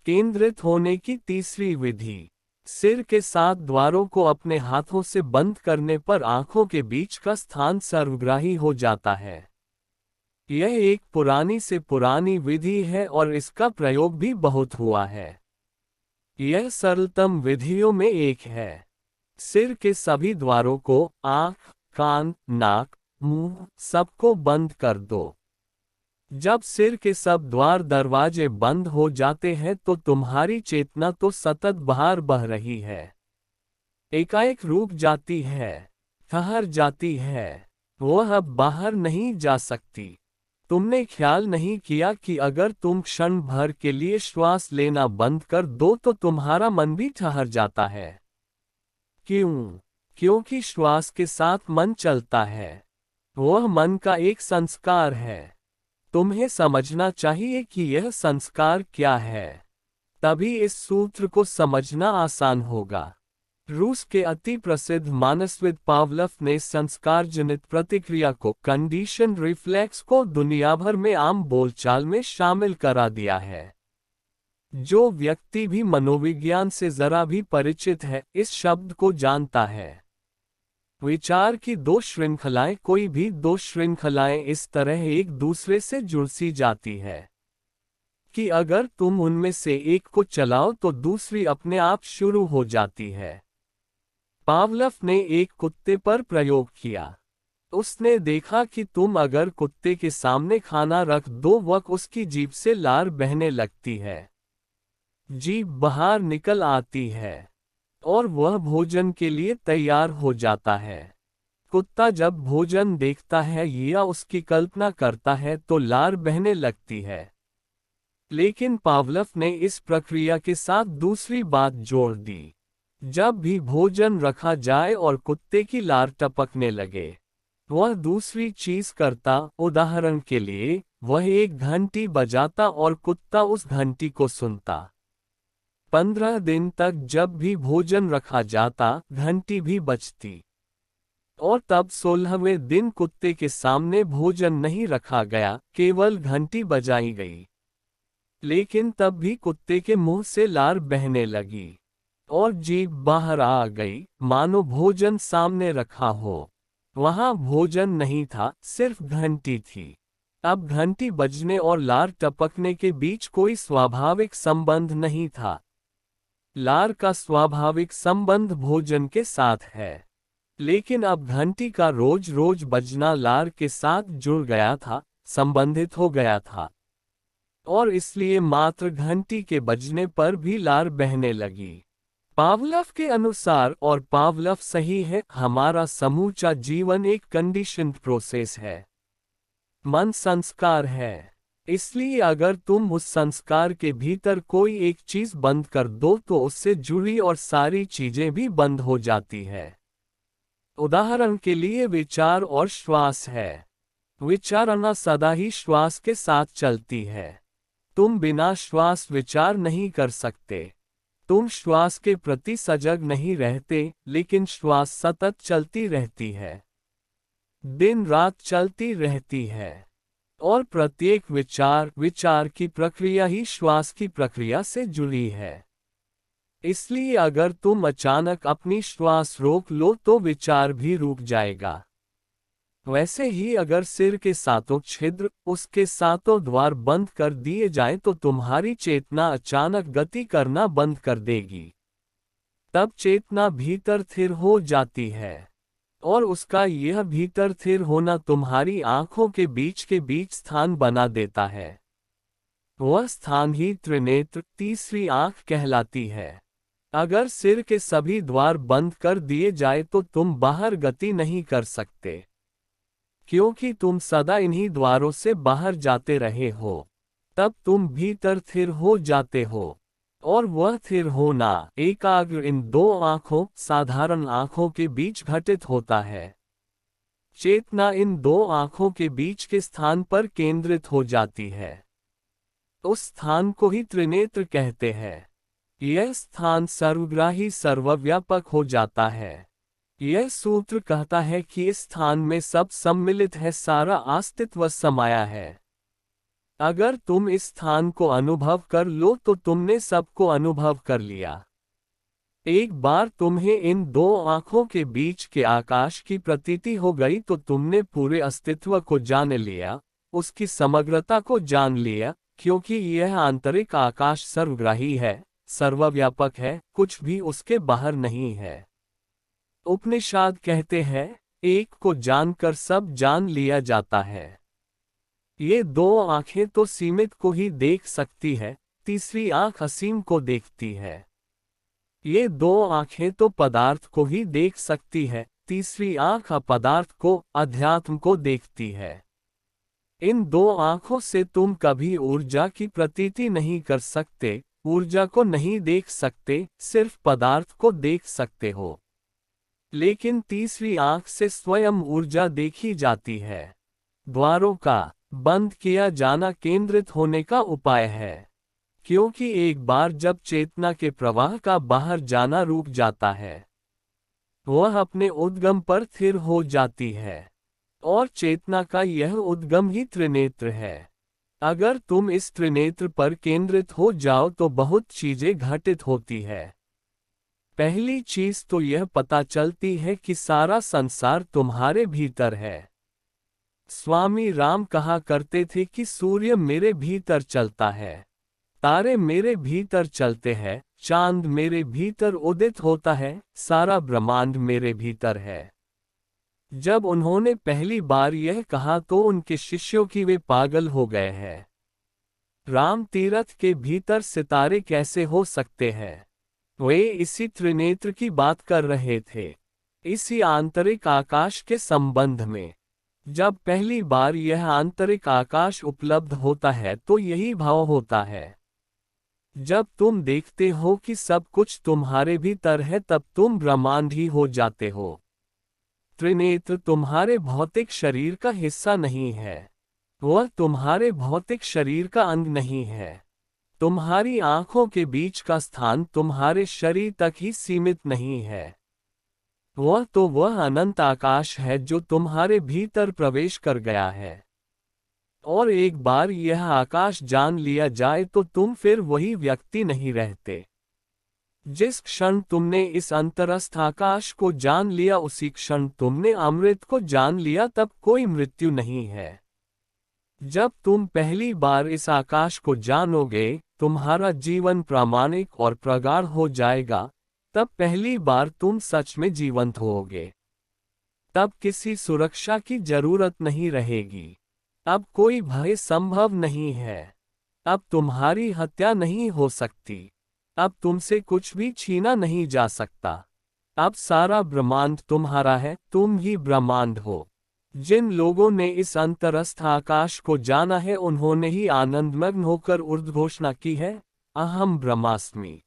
केंद्रित होने की तीसरी विधि। सिर के 7 द्वारों को अपने हाथों से बंद करने पर आंखों के बीच का स्थान सर्वग्राही हो जाता है। यह एक पुरानी से पुरानी विधि है और इसका प्रयोग भी बहुत हुआ है। यह सरलतम विधियों में एक है। सिर के सभी द्वारों को, आंख, कान, नाक, मुंह, सबको बंद कर दो। जब सिर के सब द्वार दरवाजे बंद हो जाते हैं तो तुम्हारी चेतना तो सतत बाहर बह रही है, एकाएक रुक जाती है, ठहर जाती है। वह अब बाहर नहीं जा सकती। तुमने ख्याल नहीं किया कि अगर तुम क्षण भर के लिए श्वास लेना बंद कर दो तो तुम्हारा मन भी ठहर जाता है। क्यों? क्योंकि श्वास के साथ मन चलता है। वह मन का एक संस्कार है। तुम्हें समझना चाहिए कि यह संस्कार क्या है, तभी इस सूत्र को समझना आसान होगा। रूस के अति प्रसिद्ध मानसविद पावलोव ने संस्कारजनित प्रतिक्रिया को, कंडीशन रिफ्लेक्स को दुनिया भर में आम बोलचाल में शामिल करा दिया है। जो व्यक्ति भी मनोविज्ञान से जरा भी परिचित है इस शब्द को जानता है। विचार की 2 श्रृंखलाएं, कोई भी 2 श्रृंखलाएं इस तरह एक दूसरे से जुड़ जाती है कि अगर तुम उनमें से एक को चलाओ तो दूसरी अपने आप शुरू हो जाती है। पावलोव ने एक कुत्ते पर प्रयोग किया। उसने देखा कि तुम अगर कुत्ते के सामने खाना रख दो वह उसकी जीभ से लार बहने लगती है, जीभ बाहर निकल आती है और वह भोजन के लिए तैयार हो जाता है। कुत्ता जब भोजन देखता है या उसकी कल्पना करता है तो लार बहने लगती है। लेकिन पावलोव ने इस प्रक्रिया के साथ दूसरी बात जोड़ दी। जब भी भोजन रखा जाए और कुत्ते की लार टपकने लगे, वह दूसरी चीज करता। उदाहरण के लिए, वह एक घंटी बजाता और कुत्ता उस घंटी को सुनता। 15 दिन तक जब भी भोजन रखा जाता, घंटी भी बजती। और तब 16वें दिन कुत्ते के सामने भोजन नहीं रखा गया, केवल घंटी बजाई गई। लेकिन तब भी कुत्ते के मुंह से लार बहने लगी और जीभ बाहर आ गई, मानो भोजन सामने रखा हो। वहां भोजन नहीं था, सिर्फ घंटी थी। अब घंटी बजने और लार टपकने के बीच कोई स्वाभाविक संबंध नहीं था। लार का स्वाभाविक संबंध भोजन के साथ है, लेकिन अब घंटी का रोज रोज बजना लार के साथ जुड़ गया था, संबंधित हो गया था। और इसलिए मात्र घंटी के बजने पर भी लार बहने लगी। पावलोव के अनुसार, और पावलोव सही है, हमारा समूचा जीवन एक कंडीशन्ड प्रोसेस है। मन संस्कार है। इसलिए अगर तुम उस संस्कार के भीतर कोई एक चीज बंद कर दो तो उससे जुड़ी और सारी चीजें भी बंद हो जाती है। उदाहरण के लिए विचार और श्वास है। विचारना सदा ही श्वास के साथ चलती है। तुम बिना श्वास विचार नहीं कर सकते। तुम श्वास के प्रति सजग नहीं रहते, लेकिन श्वास सतत चलती रहती है, दिन रात चलती रहती है। और प्रत्येक विचार की प्रक्रिया ही श्वास की प्रक्रिया से जुड़ी है। इसलिए अगर तुम अचानक अपनी श्वास रोक लो तो विचार भी रुक जाएगा। वैसे ही अगर सिर के 7 छिद्र, उसके 7 द्वार बंद कर दिए जाएं तो तुम्हारी चेतना अचानक गति करना बंद कर देगी। तब चेतना भीतर स्थिर हो जाती है और उसका यह भीतर स्थिर होना तुम्हारी आंखों के बीच स्थान बना देता है। वह स्थान ही त्रिनेत्र, तीसरी आंख कहलाती है। अगर सिर के सभी द्वार बंद कर दिए जाए तो तुम बाहर गति नहीं कर सकते, क्योंकि तुम सदा इन्हीं द्वारों से बाहर जाते रहे हो। तब तुम भीतर स्थिर हो जाते हो, और वह स्थिर होना एकाग्र इन 2 आंखों, साधारण आंखों के बीच घटित होता है। चेतना इन 2 आंखों के बीच के स्थान पर केंद्रित हो जाती है। उस स्थान को ही त्रिनेत्र कहते हैं। यह स्थान सर्वग्राही, सर्वव्यापक हो जाता है। यह सूत्र कहता है कि इस स्थान में सब सम्मिलित है, सारा अस्तित्व समाया है। अगर तुम इस स्थान को अनुभव कर लो तो तुमने सबको अनुभव कर लिया। एक बार तुम्हें इन दो आंखों के बीच के आकाश की प्रतीति हो गई तो तुमने पूरे अस्तित्व को जान लिया, उसकी समग्रता को जान लिया, क्योंकि यह आंतरिक आकाश सर्वग्राही है, सर्वव्यापक है, कुछ भी उसके बाहर नहीं है। उपनिषद कहते हैं, एक को जानकर सब जान लिया जाता है। ये दो आंखें तो सीमित को ही देख सकती है, तीसरी आंख असीम को देखती है। ये दो आंखें तो पदार्थ को ही देख सकती है, तीसरी आंख अपदार्थ को, अध्यात्म को देखती है। इन दो आंखों से तुम कभी ऊर्जा की प्रतीति नहीं कर सकते, ऊर्जा को नहीं देख सकते, सिर्फ पदार्थ को देख सकते हो। लेकिन तीसरी आंख से स्वयं ऊर्जा देखी जाती है। द्वारों का बंद किया जाना केंद्रित होने का उपाय है, क्योंकि एक बार जब चेतना के प्रवाह का बाहर जाना रुक जाता है, वह अपने उद्गम पर स्थिर हो जाती है। और चेतना का यह उद्गम ही त्रिनेत्र है। अगर तुम इस त्रिनेत्र पर केंद्रित हो जाओ तो बहुत चीजें घटित होती है। पहली चीज तो यह पता चलती है कि सारा संसार तुम्हारे भीतर है। स्वामी राम कहा करते थे कि सूर्य मेरे भीतर चलता है, तारे मेरे भीतर चलते हैं, चांद मेरे भीतर उदित होता है, सारा ब्रह्मांड मेरे भीतर है। जब उन्होंने पहली बार यह कहा तो उनके शिष्यों की वे पागल हो गए हैं। राम तीर्थ के भीतर सितारे कैसे हो सकते हैं? वे इसी त्रिनेत्र की बात कर रहे थे, इसी आंतरिक आकाश के संबंध में। जब पहली बार यह आंतरिक आकाश उपलब्ध होता है तो यही भाव होता है। जब तुम देखते हो कि सब कुछ तुम्हारे भीतर है तब तुम ब्रह्मांड ही हो जाते हो। त्रिनेत्र तुम्हारे भौतिक शरीर का हिस्सा नहीं है, वह तुम्हारे भौतिक शरीर का अंग नहीं है। तुम्हारी आंखों के बीच का स्थान तुम्हारे शरीर तक ही सीमित नहीं है। वह तो वह अनंत आकाश है जो तुम्हारे भीतर प्रवेश कर गया है। और एक बार यह आकाश जान लिया जाए तो तुम फिर वही व्यक्ति नहीं रहते। जिस क्षण तुमने इस अंतरस्थ आकाश को जान लिया उसी क्षण तुमने अमृत को जान लिया, तब कोई मृत्यु नहीं है। जब तुम पहली बार इस आकाश को जानोगे, तुम्हारा जीवन प्रामाणिक और प्रगाढ़ हो जाएगा। तब पहली बार तुम सच में जीवंत होगे। तब किसी सुरक्षा की जरूरत नहीं रहेगी। अब कोई भय संभव नहीं है। अब तुम्हारी हत्या नहीं हो सकती। अब तुमसे कुछ भी छीना नहीं जा सकता। अब सारा ब्रह्मांड तुम्हारा है, तुम ही ब्रह्मांड हो। जिन लोगों ने इस अंतरस्थ आकाश को जाना है उन्होंने ही आनंदमग्न होकर उद्घोषणा की है, अहम ब्रह्मास्मि।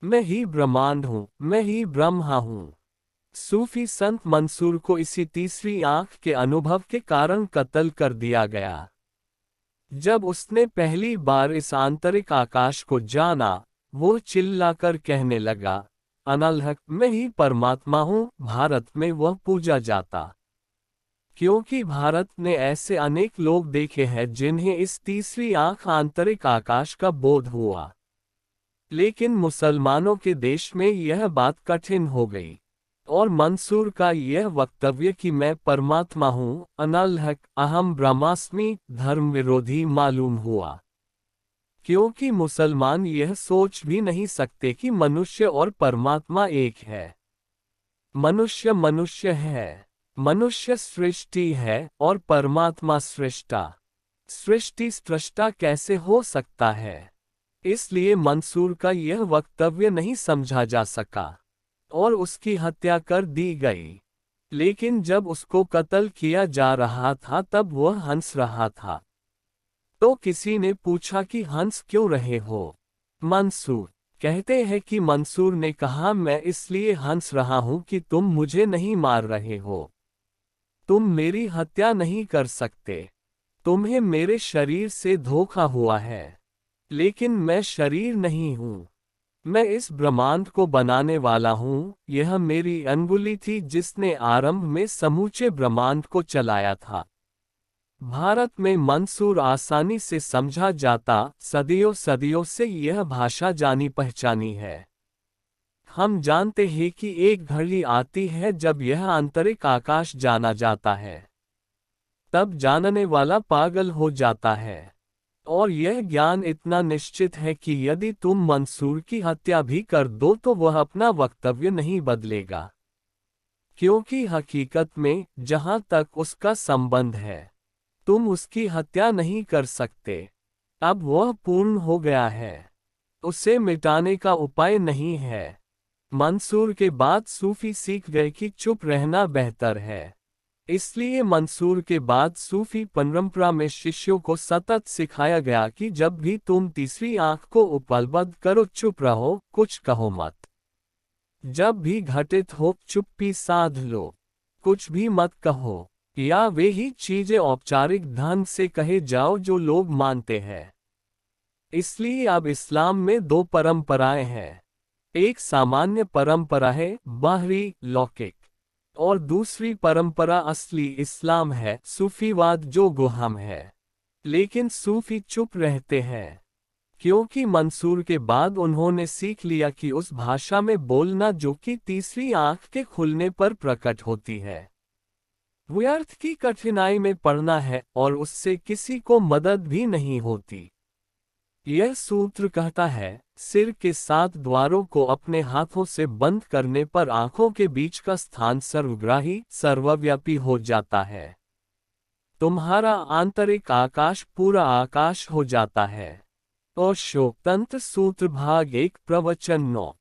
मैं ही ब्रह्मांड हूँ, मैं ही ब्रह्मा हूँ। सूफी संत मंसूर को इसी तीसरी आंख के अनुभव के कारण कत्ल कर दिया गया। जब उसने पहली बार इस आंतरिक आकाश को जाना, वो चिल्लाकर कहने लगा, अनलहक, मैं ही परमात्मा हूँ। भारत में वह पूजा जाता, क्योंकि भारत ने ऐसे अनेक लोग देखे हैं जिन्हें इस तीसरी आंख आंतरिक आकाश का बोध हुआ। लेकिन मुसलमानों के देश में यह बात कठिन हो गई, और मंसूर का यह वक्तव्य कि मैं परमात्मा हूँ, अनलहक, अहम ब्रह्मास्मि, धर्म विरोधी मालूम हुआ। क्योंकि मुसलमान यह सोच भी नहीं सकते कि मनुष्य और परमात्मा एक है। मनुष्य मनुष्य है, मनुष्य सृष्टि है और परमात्मा सृष्टा। सृष्टि सृष्टा कैसे हो सकता है? इसलिए मंसूर का यह वक्तव्य नहीं समझा जा सका और उसकी हत्या कर दी गई। लेकिन जब उसको कत्ल किया जा रहा था तब वह हंस रहा था। तो किसी ने पूछा कि हंस क्यों रहे हो? मंसूर कहते हैं कि मंसूर ने कहा, मैं इसलिए हंस रहा हूं कि तुम मुझे नहीं मार रहे हो। तुम मेरी हत्या नहीं कर सकते। तुम्हें मेरे शरीर से धोखा हुआ है, लेकिन मैं शरीर नहीं हूँ। मैं इस ब्रह्मांड को बनाने वाला हूँ। यह मेरी अंगुली थी जिसने आरंभ में समूचे ब्रह्मांड को चलाया था। भारत में मंसूर आसानी से समझा जाता, सदियों सदियों से यह भाषा जानी पहचानी है। हम जानते हैं कि एक घड़ी आती है जब यह आंतरिक आकाश जाना जाता है। तब जानने वाला पागल हो जाता है। और यह ज्ञान इतना निश्चित है कि यदि तुम मंसूर की हत्या भी कर दो तो वह अपना वक्तव्य नहीं बदलेगा। क्योंकि हकीकत में, जहां तक उसका संबंध है, तुम उसकी हत्या नहीं कर सकते। अब वह पूर्ण हो गया है। उसे मिटाने का उपाय नहीं है। मंसूर के बाद सूफी सीख गए कि चुप रहना बेहतर है। इसलिए मंसूर के बाद सूफी परंपरा में शिष्यों को सतत सिखाया गया कि जब भी तुम तीसरी आंख को उपलब्ध करो चुप रहो, कुछ कहो मत। जब भी घटित हो चुप्पी साध लो, कुछ भी मत कहो, या वे ही चीजें औपचारिक ढंग से कहे जाओ जो लोग मानते हैं। इसलिए अब इस्लाम में दो परंपराएं हैं। एक सामान्य परंपरा है, बाहरी लौकिक, और दूसरी परंपरा असली इस्लाम है, सूफीवाद, जो गुहाम है। लेकिन सूफी चुप रहते हैं, क्योंकि मंसूर के बाद उन्होंने सीख लिया कि उस भाषा में बोलना जो कि तीसरी आंख के खुलने पर प्रकट होती है, व्यर्थ की कठिनाई में पड़ना है और उससे किसी को मदद भी नहीं होती। यह सूत्र कहता है, सिर के 7 द्वारों को अपने हाथों से बंद करने पर आंखों के बीच का स्थान सर्वग्राही, सर्वव्यापी हो जाता है। तुम्हारा आंतरिक आकाश पूरा आकाश हो जाता है। ओशो तंत्र सूत्र भाग 1 प्रवचन 9।